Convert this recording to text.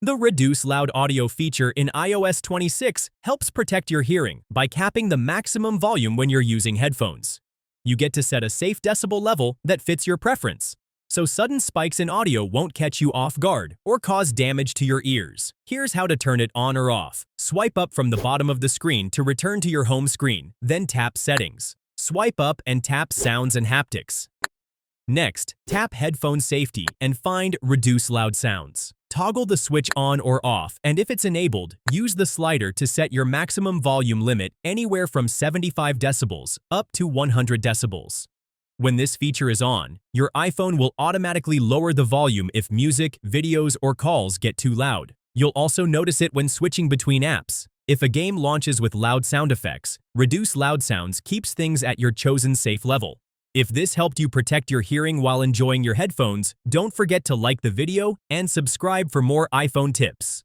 The Reduce Loud Audio feature in iOS 26 helps protect your hearing by capping the maximum volume when you're using headphones. You get to set a safe decibel level that fits your preference, so sudden spikes in audio won't catch you off guard or cause damage to your ears. Here's how to turn it on or off. Swipe up from the bottom of the screen to return to your home screen, then tap Settings. Swipe up and tap Sounds and Haptics. Next, tap Headphone Safety and find Reduce Loud Sounds. Toggle the switch on or off, and if it's enabled, use the slider to set your maximum volume limit anywhere from 75 decibels up to 100 decibels. When this feature is on, your iPhone will automatically lower the volume if music, videos, or calls get too loud. You'll also notice it when switching between apps. If a game launches with loud sound effects, Reduce Loud Sounds keeps things at your chosen safe level. If this helped you protect your hearing while enjoying your headphones, don't forget to like the video and subscribe for more iPhone tips.